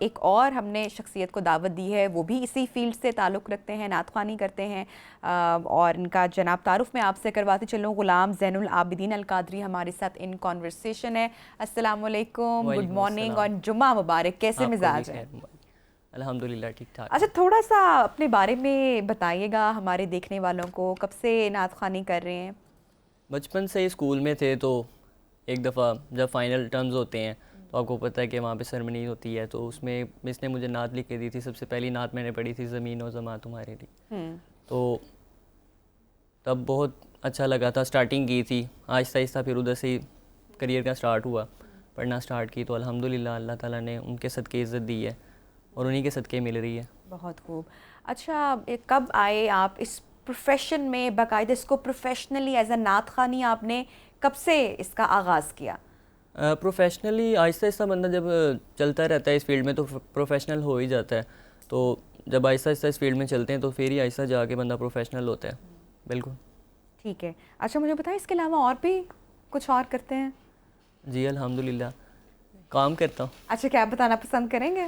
एक और हमने शख्सियत को दावत दी है, वो भी इसी फील्ड से ताल्लुक़ रखते हैं, नात ख़्वानी करते हैं और इनका जनाब तारुफ़ मैं आपसे करवाती चलूँ। ग़ुलाम ज़ैनुल आबिदीन अल क़ादरी हमारे साथ इन कॉन्वर्सेशन है। अस्सलाम वालेकुम, गुड मॉर्निंग और जुम्मा मुबारक। कैसे मिजाज हैं? अल्हम्दुलिल्लाह ठीक ठाक। अच्छा, थोड़ा सा अपने बारे में बताइएगा हमारे देखने वालों को, कब से नात ख़्वानी कर रहे हैं? बचपन से ही स्कूल में थे तो एक दफ़ा जब फाइनल टर्म्स होते हैं तो आपको पता है कि वहाँ पे सेरेमनी होती है, तो उसमें मिस ने मुझे नात लिख के दी थी। सबसे पहली नात मैंने पढ़ी थी ज़मीन और ज़मा तुम्हारे लिए। तो तब बहुत अच्छा लगा था, स्टार्टिंग की थी। आहिस्ता आहिस्ता फिर उधर से ही करियर का स्टार्ट हुआ, पढ़ना स्टार्ट की, तो अल्हम्दुलिल्लाह अल्लाह ताला ने उनके सदक़े इज़्ज़त दी है और उन्हीं के सदक़े मिल रही है। बहुत खूब। अच्छा, कब आए आप इस प्रोफेशन में, बाकायदा इसको प्रोफेशनली एज अ नात ख़्वानी आपने कब से इसका आगाज़ किया? प्रोफेशनली आहिस्ता आहिस्ता बंदा जब चलता रहता है इस फील्ड में तो प्रोफेशनल हो ही जाता है। तो जब आहिस्ता आहिस्ता इस फील्ड में चलते हैं तो फिर ही आहिस्ता जाके बंदा प्रोफेशनल होता है। बिल्कुल ठीक है। अच्छा, मुझे बताएं इसके अलावा और भी कुछ और करते हैं? जी अल्हम्दुलिल्लाह काम करता हूँ। अच्छा, क्या बताना पसंद करेंगे?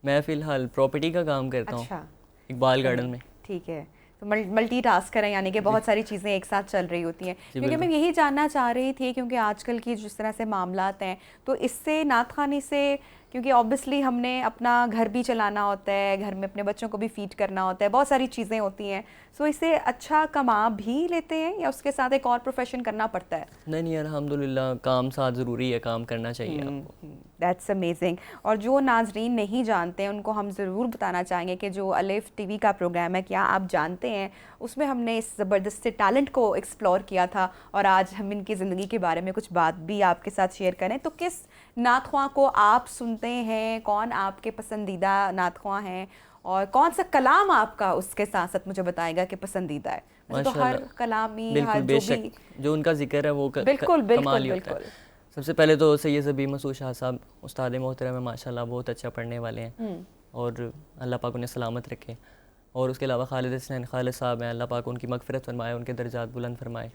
मैं फ़िलहाल प्रॉपर्टी का काम करता हूँ। अच्छा, इकबाल गार्डन में। ठीक है। तो मल्टीटास्क करें, यानी कि बहुत सारी चीज़ें एक साथ चल रही होती हैं। क्योंकि मैं यही जानना चाह रही थी, क्योंकि आजकल की जिस तरह से मामलात हैं, तो इससे नात ख़्वानी से, क्योंकि ऑब्वियसली हमने अपना घर भी चलाना होता है, घर में अपने बच्चों को भी फीड करना होता है, बहुत सारी चीज़ें होती हैं। सो इससे अच्छा कमा भी लेते हैं या उसके साथ एक और प्रोफेशन करना पड़ता है? नहीं अल्हम्दुलिल्लाह काम साथ ज़रूरी है, काम करना चाहिए आपको। That's amazing. और जो नाजरीन नहीं जानते हैं उनको हम ज़रूर बताना चाहेंगे कि जो अलिफ टीवी का प्रोग्राम है, क्या आप जानते हैं, उसमें हमने इस ज़बरदस्त से टैलेंट को एक्सप्लोर किया था और आज हम इनकी ज़िंदगी के बारे में कुछ बात भी आपके साथ शेयर करें। तो किस नात ख़्वां को आप सुनते हैं, कौन आपके पसंदीदा नात ख़्वां हैं और कौन सा कलाम आपका उसके साथ साथ मुझे बताएगा कि पसंदीदा है? तो हर कलामी, हर जो भी जो उनका जिक्र है वो बिल्कुल कमाल ही होता है। सबसे पहले तो सैयद ज़बी मसूद शाह साहब उस्ताद मोहतरम है, माशाल्लाह बहुत अच्छा पढ़ने वाले हैं और अल्लाह पाक उन्हें सलामत रखे। और उसके अलावा खालिद हसनैन खालिद साहब हैं, अल्लाह पाक उनकी मग़फ़िरत फरमाए, उनके दर्जात बुलंद फरमाए।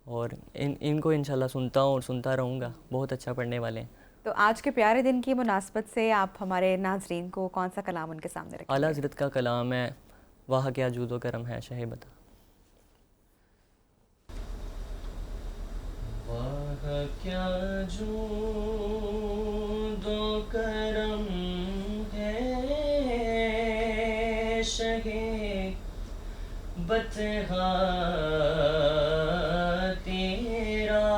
और इनको इंशाल्लाह सुनता हूँ और सुनता रहूँगा, बहुत अच्छा पढ़ने वाले हैं। तो आज के प्यारे दिन की मुनासबत से आप हमारे नाज़रीन को कौन सा कलाम उनके सामने रखेंगे? आला हज़रत का कलाम है, वाह क्या जूदो करम है शहे बता। वाह क्या जूदो करम है शहे बतहा तेरा,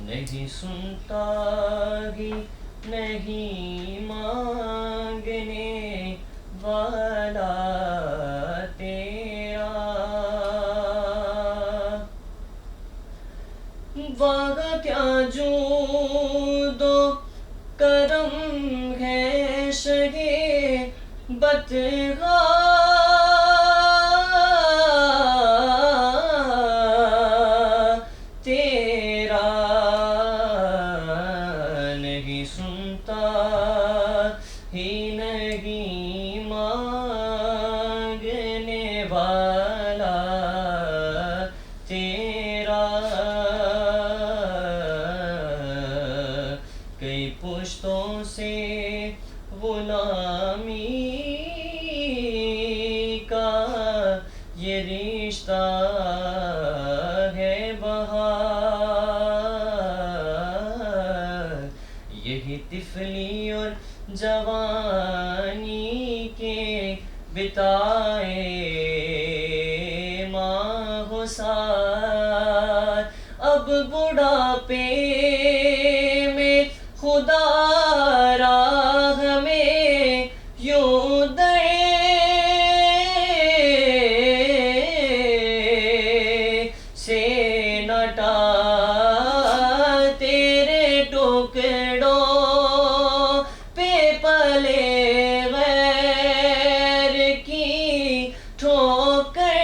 नहीं सुनता ही नहीं मांगने वाला तेरा। वाह क्या जूदो करम है शहे बतहा तेरा, नहीं सुनता ही नहीं मांगने वाला तेरा। कई पुश्तों से गुलामी का ये रिश्ता है बहार, यही तिफली और जवानी के बिताए माहो सार, अब बुढ़ापे में खुदा राह में यूं दे से नटा तेरे टुकड़ों पे पले गैर की ठोकर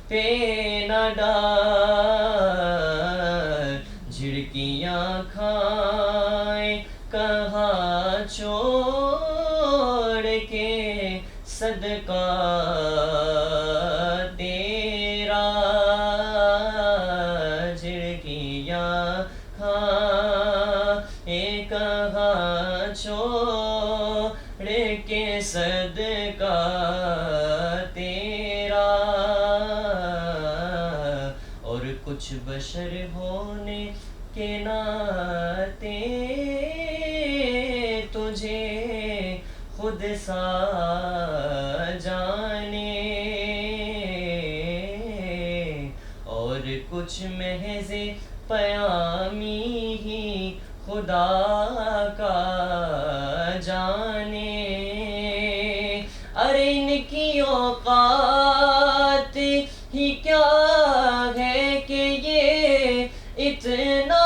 पे न डाल, झिड़कियाँ खाए कहाँ छोड़ के सदका तेरा। के सदका तेरा, और कुछ बशर होने के नाते तुझे खुद सा जाने, और कुछ महज़ पयामी ही खुदा का जाने। अरे इनकी औकात ही क्या है कि ये इतना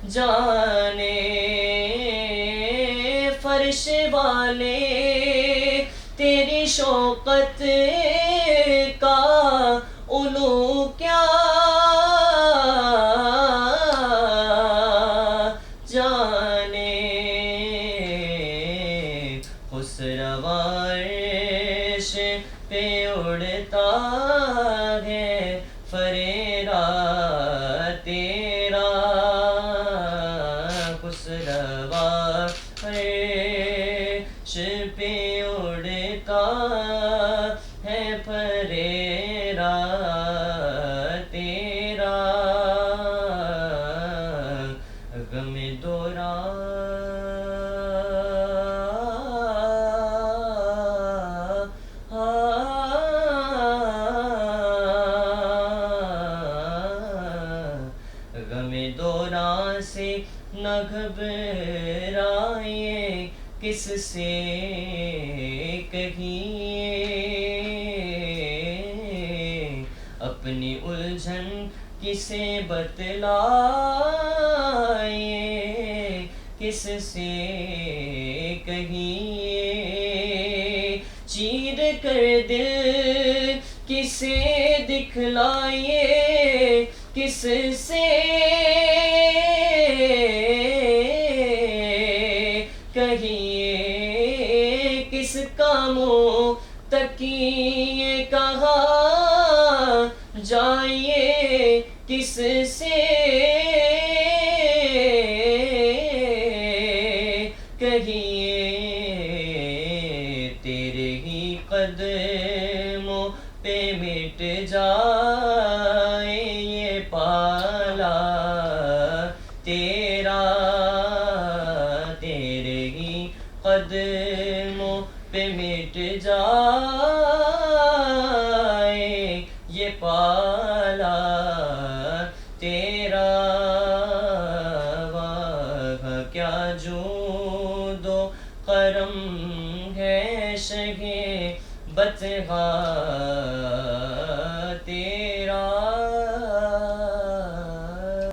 जाने, फर्श वाले तेरी शौकत का उलू क्या जाने, खुसरवा अर्श पे उड़ता है फरेरा तेरा, खुसरवा अर्श पे उड़ता है फरेरा तेरा, गम दोरा गम दोरा से न घबराए किससे कहिए, अपनी उलझन किसे बतलाए किससे कहिए, चीर कर दिल किसे दिखलाए किससे कहिए, किस कामों तकिए कहा जाइए किससे कहिए, तेरे ही कदमों पे मिट जाए ये पाला तेरा, तेरे ही कदमों पे मिट जाए ये पाला तेरा, वाह क्या जूदो करम है शगे बतहा तेरा।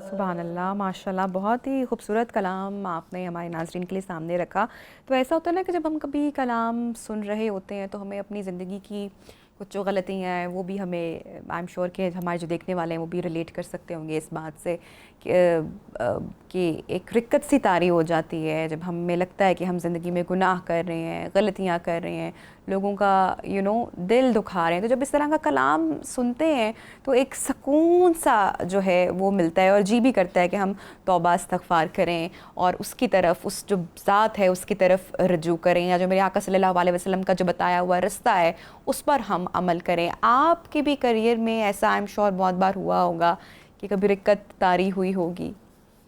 सुभान अल्लाह, माशाल्लाह, बहुत ही खूबसूरत कलाम आपने हमारे नाज़रीन के लिए सामने रखा। तो ऐसा होता है ना कि जब हम कभी कलाम सुन रहे होते हैं तो हमें अपनी ज़िंदगी की कुछ जो गलतियाँ हैं वो भी हमें, आई एम श्योर कि हमारे जो देखने वाले हैं वो भी रिलेट कर सकते होंगे इस बात से कि एक रिक्कत सी तारी हो जाती है जब हमें लगता है कि हम ज़िंदगी में गुनाह कर रहे हैं, गलतियाँ कर रहे हैं, लोगों का दिल दुखा रहे हैं। तो जब इस तरह का कलाम सुनते हैं तो एक सुकून सा जो है वो मिलता है और जी भी करता है कि हम तौबा इस्तग़फ़ार करें और उसकी तरफ, उस जो ज़ात है उसकी तरफ रुजू करें, या जो मेरे आका सल्लल्लाहु अलैहि वसल्लम का जो बताया हुआ रास्ता है उस पर हम अमल करें। आपके भी करियर में ऐसा आई एम श्योर बहुत बार हुआ होगा कि कभी रिक्कत तारी हुई होगी।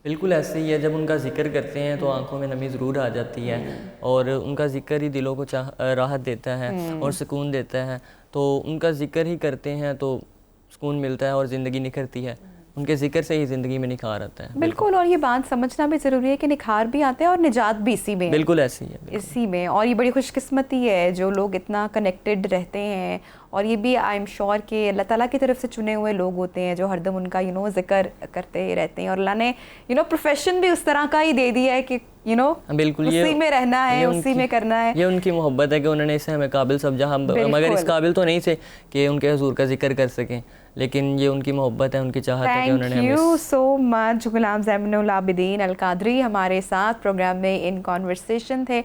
बिल्कुल ऐसे ही है, जब उनका ज़िक्र करते हैं तो आंखों में नमी ज़रूर आ जाती है और उनका ज़िक्र ही दिलों को राहत देता है और सुकून देता है। तो उनका ज़िक्र ही करते हैं तो सुकून मिलता है और ज़िंदगी निखरती है। उनके ज़िक्र से ही ज़िंदगी में निखार आता है। बिल्कुल, और ये बात समझना भी ज़रूरी है कि निखार भी आते हैं और निजात भी इसी में है। बिल्कुल ऐसी है, इसी में। और ये बड़ी खुशकिस्मती है जो लोग इतना कनेक्टेड रहते हैं, और ये भी आई एम श्योर कि अल्लाह ताला की तरफ से चुने हुए लोग होते हैं जो हरदम उनका ज़िक्र करते रहते हैं। और अल्लाह ने प्रोफेशन भी उस तरह का ही दे दिया है कि बिल्कुल उसी में रहना है, उसी में करना है। ये उनकी मोहब्बत है कि उन्होंने इसे हमें काबिल समझा। हम मगर इस काबिल तो नहीं थे कि उनके हुजूर का जिक्र कर सकें, लेकिन ये उनकी मोहब्बत है, उनकी चाहत है कि उन्होंने हमें। Thank you so much. Ghulam Zainul Abidin Al Qadri हमारे साथ प्रोग्राम में इन कॉन्वर्सेशन थे।